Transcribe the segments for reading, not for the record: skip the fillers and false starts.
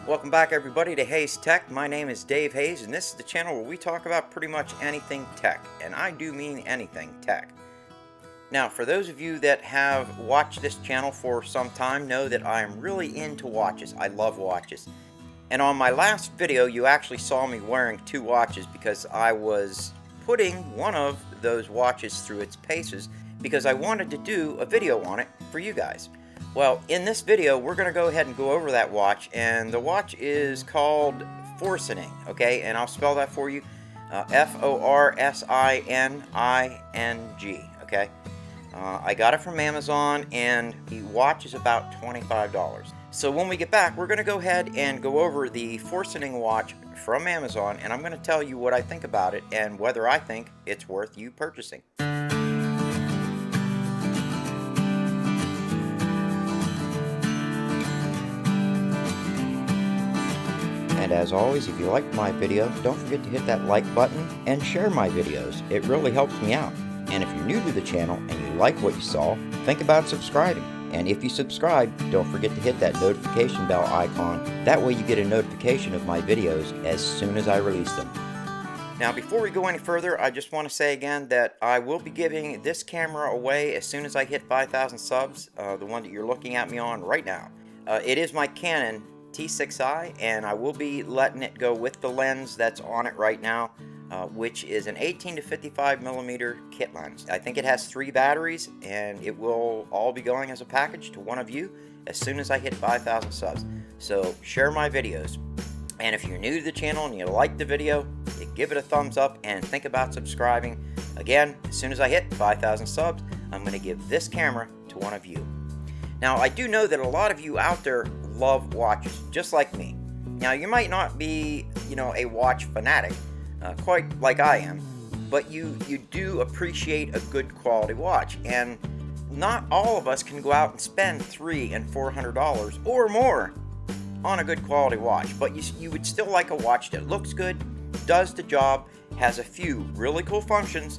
Welcome back everybody to Hayes Tech. My name is Dave Hayes and this is the channel where we talk about pretty much anything tech, and I do mean anything tech. Now for those of you that have watched this channel for some time know that I am really into watches. I love watches. And on my last video you actually saw me wearing two watches because I was putting one of those watches through its paces because I wanted to do a video on it for you guys. Well, in this video, we're going to go ahead and go over that watch, and the watch is called Forsining, okay? And I'll spell that for you, F-O-R-S-I-N-I-N-G, okay? I got it from Amazon, and the watch is about $25. So when we get back, we're going to go ahead and go over the Forsining watch from Amazon, and I'm going to tell you what I think about it and whether I think it's worth you purchasing. And as always, if you liked my video, don't forget to hit that like button and share my videos. It really helps me out. And if you're new to the channel and you like what you saw, think about subscribing. And if you subscribe, don't forget to hit that notification bell icon. That way you get a notification of my videos as soon as I release them. Now before we go any further, I just want to say again that I will be giving this camera away as soon as I hit 5,000 subs, the one that you're looking at me on right now. It is my Canon T6i, and I will be letting it go with the lens that's on it right now, which is an 18 to 55 millimeter kit lens. I think it has 3 batteries, and it will all be going as a package to one of you as soon as I hit 5,000 subs. So share my videos, and if you're new to the channel and you like the video, give it a thumbs up and think about subscribing. Again, as soon as I hit 5,000 subs, I'm going to give this camera to one of you. Now I do know that a lot of you out there love watches, just like me. Now you might not be, a watch fanatic, quite like I am, but you do appreciate a good quality watch, and not all of us can go out and spend $300 and $400 or more on a good quality watch, but you would still like a watch that looks good, does the job, has a few really cool functions,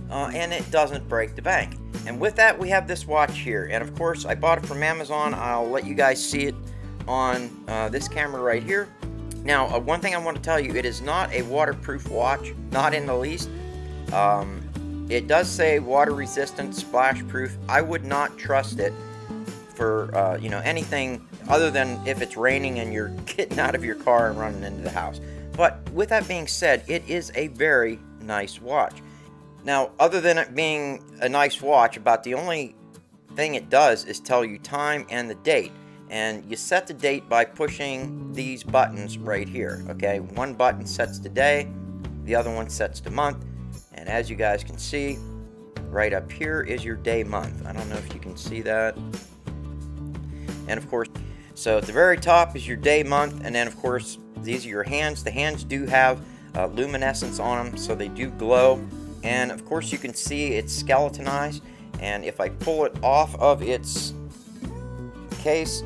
and it doesn't break the bank. And with that, we have this watch here, and of course I bought it from Amazon. I'll let you guys see it on this camera right here. Now one thing I want to tell you, it is not a waterproof watch, not in the least. It does say water resistant, splash proof. I would not trust it for anything other than if it's raining and you're getting out of your car and running into the house. But with that being said, it is a very nice watch. Now, other than it being a nice watch, about the only thing it does is tell you time and the date. And you set the date by pushing these buttons right here, okay? One button sets the day, the other one sets the month. And as you guys can see, right up here is your day month. I don't know if you can see that. And of course, so at the very top is your day month, and then of course, these are your hands. The hands do have luminescence on them, so they do glow. And of course you can see it's skeletonized, and if I pull it off of its case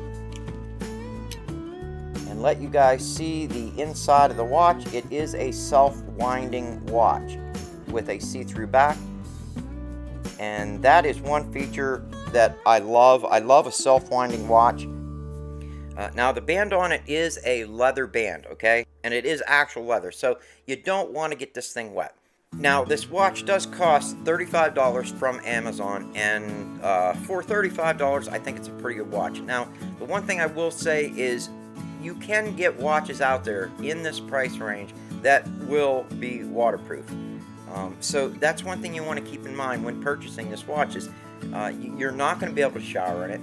and let you guys see the inside of the watch, it is a self-winding watch with a see-through back, and that is one feature that I love. I love a self-winding watch. Now the band on it is a leather band, okay, and it is actual leather, so you don't want to get this thing wet. Now, this watch does cost $35 from Amazon, and for $35, I think it's a pretty good watch. Now, the one thing I will say is you can get watches out there in this price range that will be waterproof. So that's one thing you want to keep in mind when purchasing this watch is you're not going to be able to shower in it.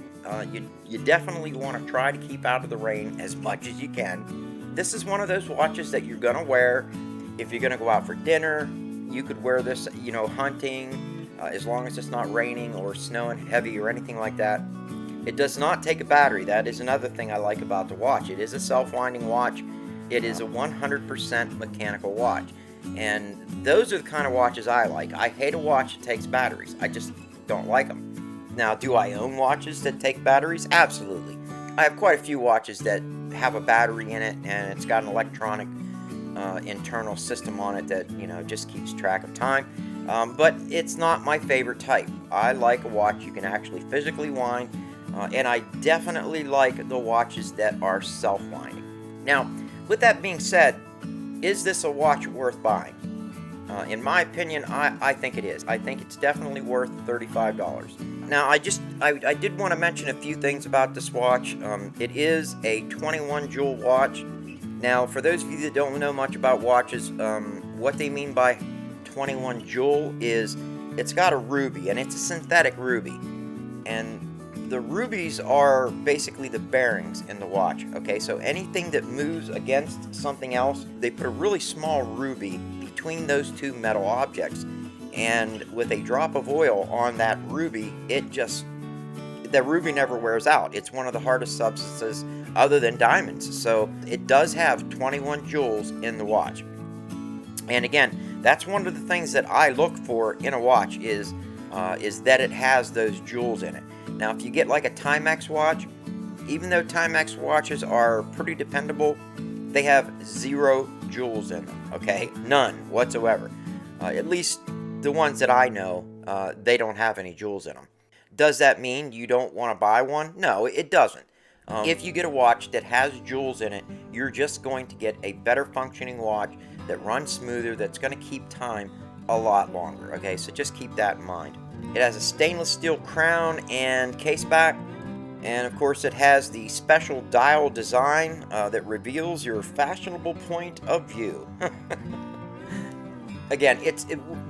You definitely want to try to keep out of the rain as much as you can. This is one of those watches that you're going to wear if you're going to go out for dinner. You could wear this, hunting, as long as it's not raining or snowing heavy or anything like that. It does not take a battery. That is another thing I like about the watch. It is a self-winding watch. It is a 100% mechanical watch. And those are the kind of watches I like. I hate a watch that takes batteries. I just don't like them. Now, do I own watches that take batteries? Absolutely. I have quite a few watches that have a battery in it, and it's got an electronic internal system on it that just keeps track of time, but it's not my favorite type. I like a watch you can actually physically wind, and I definitely like the watches that are self-winding. Now, with that being said, is this a watch worth buying? In my opinion, I think it is. I think it's definitely worth $35. Now, I did want to mention a few things about this watch. It is a 21 jewel watch. Now, for those of you that don't know much about watches, what they mean by 21 jewel is it's got a ruby, and it's a synthetic ruby. And the rubies are basically the bearings in the watch. Okay, so anything that moves against something else, they put a really small ruby between those two metal objects, and with a drop of oil on that ruby, the ruby never wears out. It's one of the hardest substances other than diamonds, so it does have 21 jewels in the watch. And again, that's one of the things that I look for in a watch is that it has those jewels in it. Now, if you get like a Timex watch, even though Timex watches are pretty dependable, they have 0 jewels in them, okay? None whatsoever. At least the ones that I know, they don't have any jewels in them. Does that mean you don't want to buy one? No, it doesn't. If you get a watch that has jewels in it, you're just going to get a better functioning watch that runs smoother, that's going to keep time a lot longer, okay? So just keep that in mind. It has a stainless steel crown and case back, and of course it has the special dial design that reveals your fashionable point of view. Again,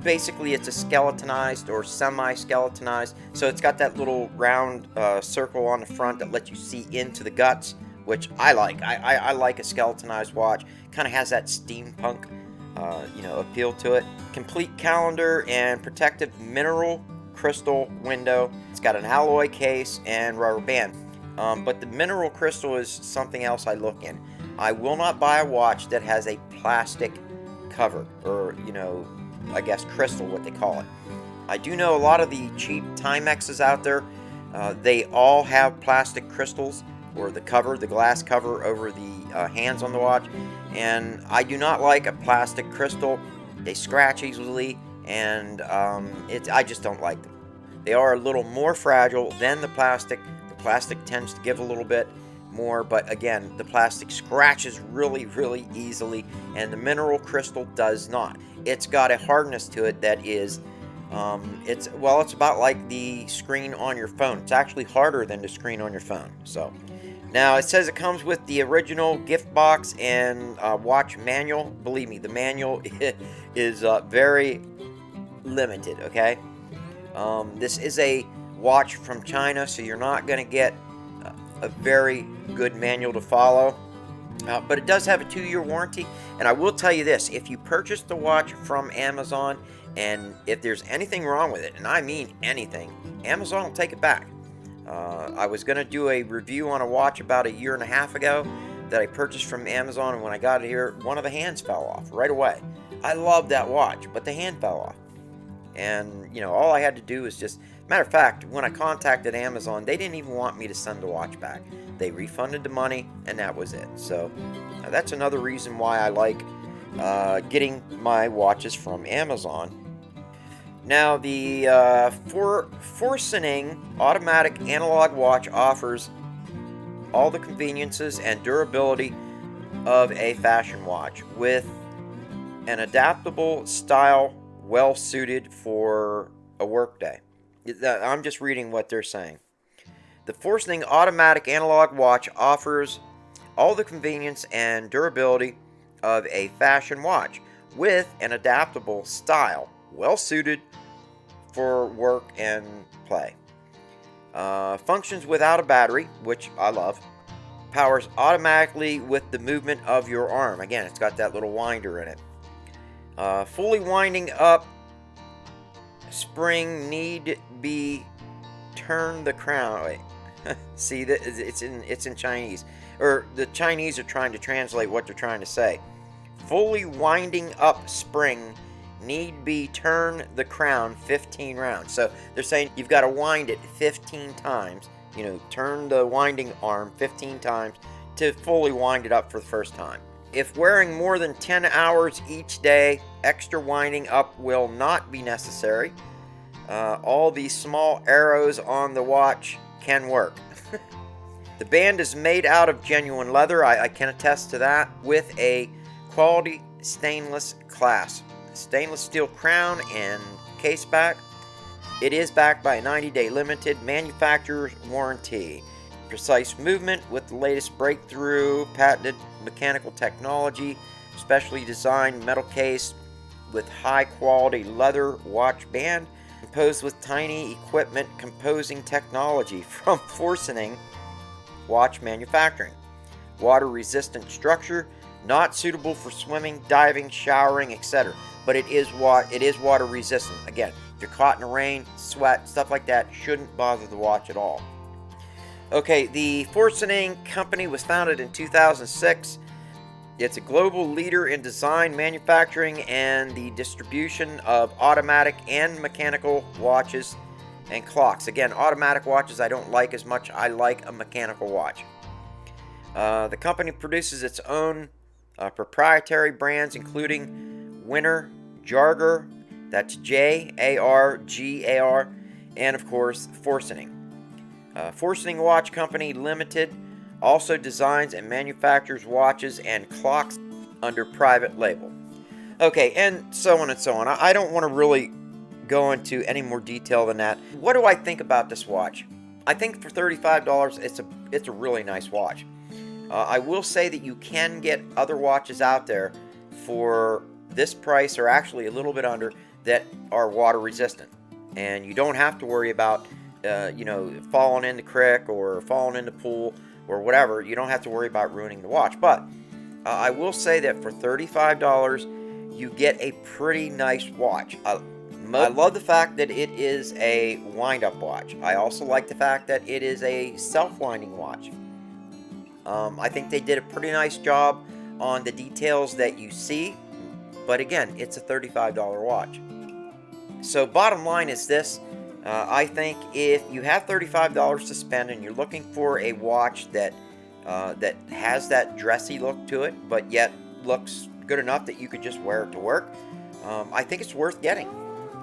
basically it's a skeletonized or semi-skeletonized, so it's got that little round circle on the front that lets you see into the guts, which I like. I like a skeletonized watch. Kind of has that steampunk appeal to it. Complete calendar and protective mineral crystal window. It's got an alloy case and rubber band. But the mineral crystal is something else I look in. I will not buy a watch that has a plastic cover, or I guess crystal, what they call it. I do know a lot of the cheap Timexes out there, they all have plastic crystals, or the cover, the glass cover over the hands on the watch, and I do not like a plastic crystal. They scratch easily, and I just don't like them. They are a little more fragile than the plastic. The plastic tends to give a little bit more, but again, the plastic scratches really, really easily, and the mineral crystal does not. It's got a hardness to it that is, it's about like the screen on your phone. It's actually harder than the screen on your phone. So, now it says it comes with the original gift box and watch manual. Believe me, the manual is very limited, okay? This is a watch from China, so you're not going to get a very good manual to follow, but it does have a 2-year warranty. And I will tell you this, if you purchase the watch from Amazon, and if there's anything wrong with it, and I mean anything, Amazon will take it back. I was going to do a review on a watch about 1.5 years ago that I purchased from Amazon, and when I got it here, one of the hands fell off right away. I love that watch, but the hand fell off. And, all I had to do was just, matter of fact, when I contacted Amazon, they didn't even want me to send the watch back. They refunded the money, and that was it. So, that's another reason why I like getting my watches from Amazon. Now, the Forsining automatic analog watch offers all the conveniences and durability of a fashion watch with an adaptable style well suited for a workday. I'm just reading what they're saying. The Forsining automatic analog watch offers all the convenience and durability of a fashion watch with an adaptable style well suited for work and play. Functions without a battery, which I love. Powers automatically with the movement of your arm. Again, it's got that little winder in it. Fully winding up spring need be turn the crown. Wait. See, it's in Chinese, or the Chinese are trying to translate what they're trying to say. Fully winding up spring need be turn the crown 15 rounds. So they're saying you've got to wind it 15 times. Turn the winding arm 15 times to fully wind it up for the first time. If wearing more than 10 hours each day, extra winding up will not be necessary. All these small arrows on the watch can work. The band is made out of genuine leather, I can attest to that, with a quality stainless clasp. Stainless steel crown and case back. It is backed by a 90-day limited manufacturer's warranty. Precise movement with the latest breakthrough patented mechanical technology, specially designed metal case with high quality leather watch band, composed with tiny equipment composing technology from Forsining watch manufacturing. Water resistant structure, not suitable for swimming, diving, showering, etc. But it is water resistant. Again, if you're caught in the rain, sweat, stuff like that, shouldn't bother the watch at all. Okay, the Forsining company was founded in 2006. It's a global leader in design, manufacturing, and the distribution of automatic and mechanical watches and clocks. Again, automatic watches I don't like as much. I like a mechanical watch. The company produces its own proprietary brands, including Winter, Jargar, that's Jargar, and of course Forsining. Forsining Watch Company Limited also designs and manufactures watches and clocks under private label. Okay, and so on and so on. I don't want to really go into any more detail than that. What do I think about this watch? I think for $35, it's a really nice watch. I will say that you can get other watches out there for this price, or actually a little bit under, that are water resistant, and you don't have to worry about falling in the creek or falling in the pool or whatever. You don't have to worry about ruining the watch. But I will say that for $35 you get a pretty nice watch. I love the fact that it is a wind-up watch. I also like the fact that it is a self-winding watch. I think they did a pretty nice job on the details that you see, but again, it's a $35 watch. So bottom line is this. I think if you have $35 to spend and you're looking for a watch that has that dressy look to it, but yet looks good enough that you could just wear it to work, I think it's worth getting.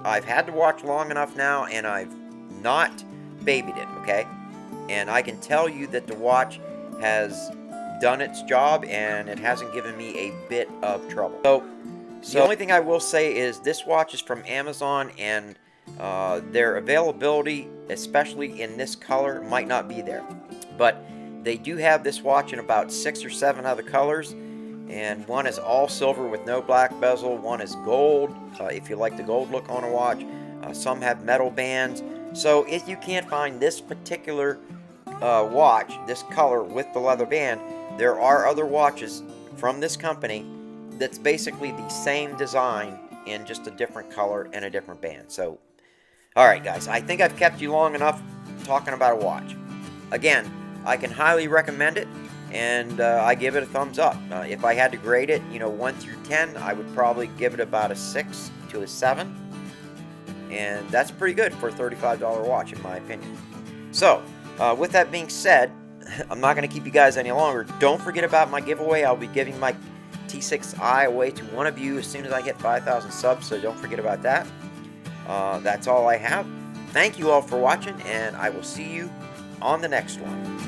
I've had the watch long enough now, and I've not babied it, okay? And I can tell you that the watch has done its job, and it hasn't given me a bit of trouble. So the only thing I will say is this watch is from Amazon, and their availability, especially in this color, might not be there. But they do have this watch in about 6 or 7 other colors, and one is all silver with no black bezel, one is gold, if you like the gold look on a watch. Some have metal bands. So if you can't find this particular watch, this color with the leather band, there are other watches from this company that's basically the same design in just a different color and a different band. So alright guys, I think I've kept you long enough talking about a watch. Again, I can highly recommend it, and I give it a thumbs up. If I had to grade it, 1 through 10, I would probably give it about a 6 to a 7. And that's pretty good for a $35 watch, in my opinion. So, with that being said, I'm not going to keep you guys any longer. Don't forget about my giveaway. I'll be giving my T6i away to one of you as soon as I get 5,000 subs, so don't forget about that. That's all I have. Thank you all for watching, and I will see you on the next one.